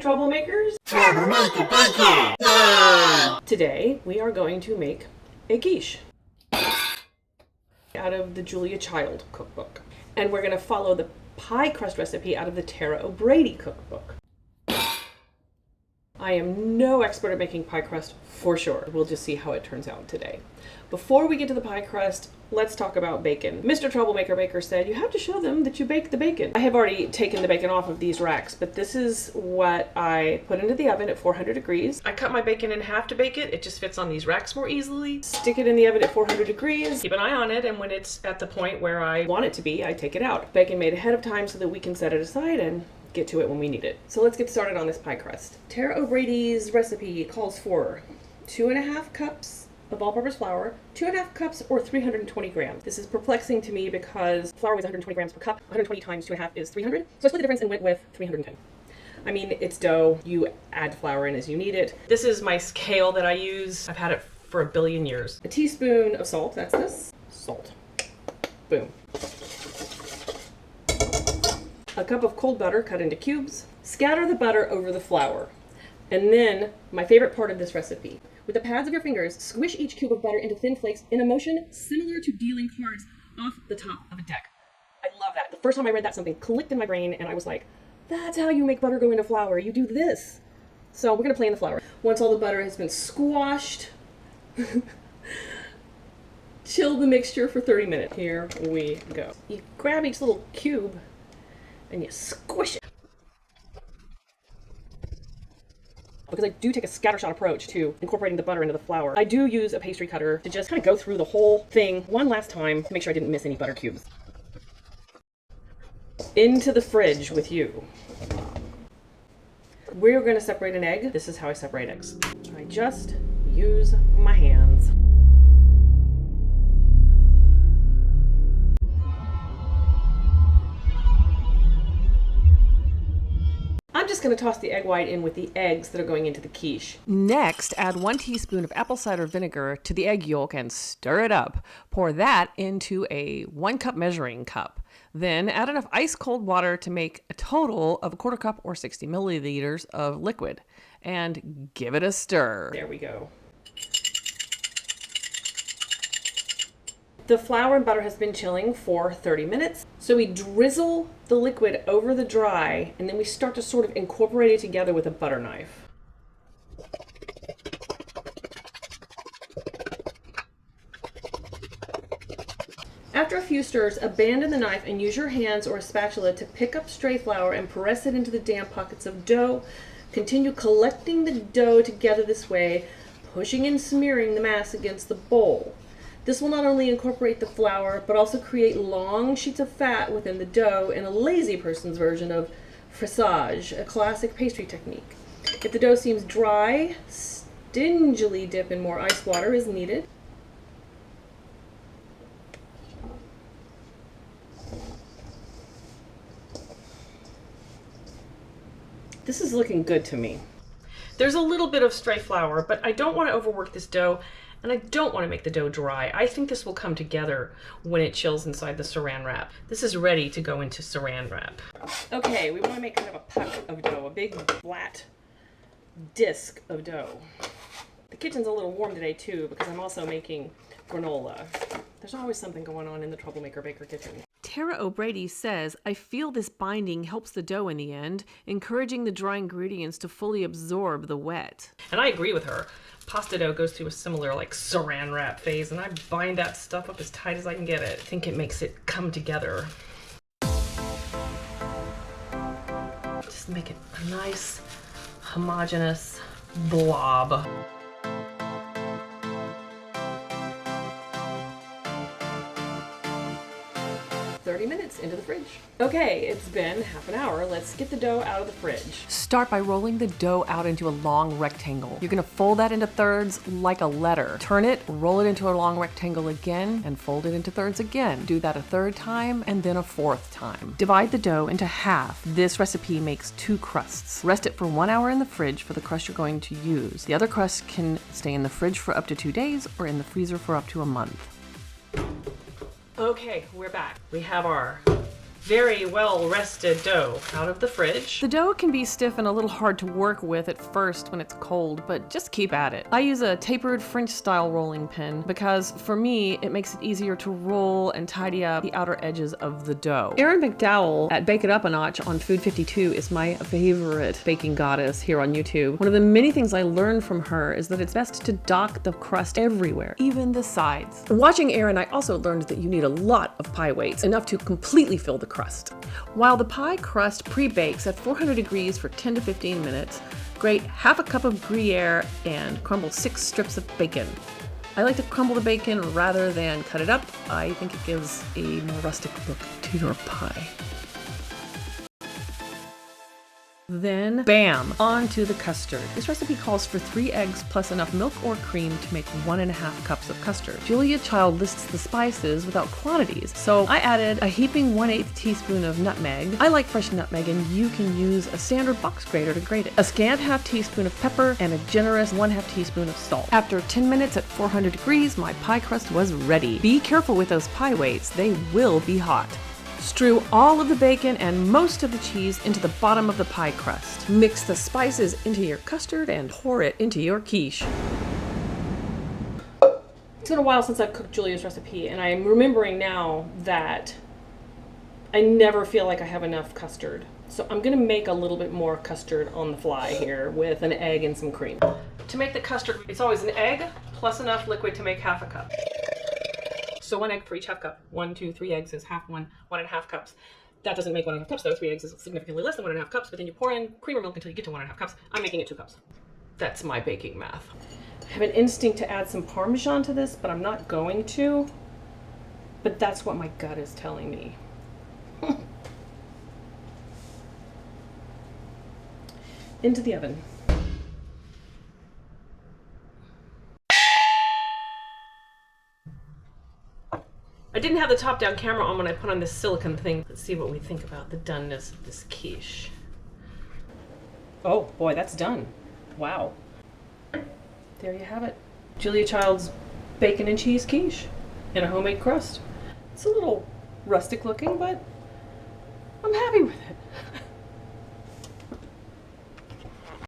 Troublemakers? Troublemaker Baker! Yay! Today we are going to make a quiche out of the Julia Child cookbook. And we're going to follow the pie crust recipe out of the Tara O'Brady cookbook. I am no expert at making pie crust for sure. We'll just see how it turns out today. Before we get to the pie crust, let's talk about bacon. Mr. Troublemaker Baker said you have to show them that you bake the bacon. I have already taken the bacon off of these racks, but this is what I put into the oven at 400 degrees. I cut my bacon in half to bake it. It just fits on these racks more easily. Stick it in the oven at 400 degrees. Keep an eye on it, and when it's at the point where I want it to be, I take it out. Bacon made ahead of time so that we can set it aside and get to it when we need it. So let's get started on this pie crust. Tara O'Brady's recipe calls for 2.5 cups of all-purpose flour, 2.5 cups or 320 grams. This is perplexing to me because flour weighs 120 grams per cup. 120 times 2.5 is 300. So I split the difference and went with 310. I mean, it's dough. You add flour in as you need it. This is my scale that I use. I've had it for a billion years. A teaspoon of salt, that's this. Salt. Boom. A cup of cold butter cut into cubes. Scatter the butter over the flour. And then, my favorite part of this recipe. With the pads of your fingers, squish each cube of butter into thin flakes in a motion similar to dealing cards off the top of a deck. I love that. The first time I read that, something clicked in my brain, and I was like, that's how you make butter go into flour. You do this. So we're going to play in the flour. Once all the butter has been squashed, chill the mixture for 30 minutes. Here we go. You grab each little cube, and you squish it. Because I do take a scattershot approach to incorporating the butter into the flour. I do use a pastry cutter to just kind of go through the whole thing one last time to make sure I didn't miss any butter cubes. Into the fridge with you. We're going to separate an egg. This is how I separate eggs. I just use my hands. I'm just going to toss the egg white in with the eggs that are going into the quiche. Next, add 1 teaspoon of apple cider vinegar to the egg yolk and stir it up. Pour that into a 1 cup measuring cup. Then add enough ice cold water to make a total of 1/4 cup or 60 milliliters of liquid. And give it a stir. There we go. The flour and butter has been chilling for 30 minutes. So we drizzle the liquid over the dry, and then we start to sort of incorporate it together with a butter knife. After a few stirs, abandon the knife and use your hands or a spatula to pick up stray flour and press it into the damp pockets of dough. Continue collecting the dough together this way, pushing and smearing the mass against the bowl. This will not only incorporate the flour, but also create long sheets of fat within the dough in a lazy person's version of frissage, a classic pastry technique. If the dough seems dry, stingily dip in more ice water as needed. This is looking good to me. There's a little bit of stray flour, but I don't want to overwork this dough. And I don't want to make the dough dry. I think this will come together when it chills inside the saran wrap. This is ready to go into saran wrap. Okay, we want to make kind of a puck of dough, a big flat disc of dough. The kitchen's a little warm today too because I'm also making granola. There's always something going on in the Troublemaker Baker kitchen. Tara O'Brady says, I feel this binding helps the dough in the end, encouraging the dry ingredients to fully absorb the wet. And I agree with her. Pasta dough goes through a similar saran wrap phase, and I bind that stuff up as tight as I can get it. I think it makes it come together. Just make it a nice, homogeneous blob. 30 minutes into the fridge. Okay, it's been half an hour. Let's get the dough out of the fridge. Start by rolling the dough out into a long rectangle. You're gonna fold that into thirds like a letter. Turn it, roll it into a long rectangle again, and fold it into thirds again. Do that a third time, and then a fourth time. Divide the dough into half. This recipe makes 2 crusts. Rest it for 1 hour in the fridge for the crust you're going to use. The other crust can stay in the fridge for up to 2 days or in the freezer for up to a month. Okay, we're back. We have our very well rested dough out of the fridge. The dough can be stiff and a little hard to work with at first when it's cold, but just keep at it. I use a tapered French style rolling pin because for me, it makes it easier to roll and tidy up the outer edges of the dough. Erin McDowell at Bake It Up a Notch on Food 52 is my favorite baking goddess here on YouTube. One of the many things I learned from her is that it's best to dock the crust everywhere, even the sides. Watching Erin, I also learned that you need a lot of pie weights, enough to completely fill the crust. While the pie crust pre-bakes at 400 degrees for 10 to 15 minutes, grate half a cup of Gruyere and crumble 6 strips of bacon. I like to crumble the bacon rather than cut it up. I think it gives a more rustic look to your pie. Then, bam, onto the custard. This recipe calls for 3 eggs plus enough milk or cream to make 1.5 cups of custard. Julia Child lists the spices without quantities, so I added a heaping 1/8 teaspoon of nutmeg. I like fresh nutmeg, and you can use a standard box grater to grate it. A scant half teaspoon of pepper, and a generous 1/2 teaspoon of salt. After 10 minutes at 400 degrees, my pie crust was ready. Be careful with those pie weights, they will be hot. Strew all of the bacon and most of the cheese into the bottom of the pie crust. Mix the spices into your custard and pour it into your quiche. It's been a while since I've cooked Julia's recipe, and I'm remembering now that I never feel like I have enough custard. So I'm gonna make a little bit more custard on the fly here with an egg and some cream. To make the custard, it's always an egg plus enough liquid to make half a cup. So 1 egg for each half cup. 1, 2, 3 eggs is half 1.5 cups. That doesn't make 1.5 cups though. 3 eggs is significantly less than 1.5 cups, but then you pour in cream or milk until you get to 1.5 cups. I'm making it 2 cups. That's my baking math. I have an instinct to add some Parmesan to this, but I'm not going to. But that's what my gut is telling me. Into the oven. I didn't have the top-down camera on when I put on this silicone thing. Let's see what we think about the doneness of this quiche. Oh boy, that's done. Wow. There you have it. Julia Child's bacon and cheese quiche in a homemade crust. It's a little rustic looking, but I'm happy with it.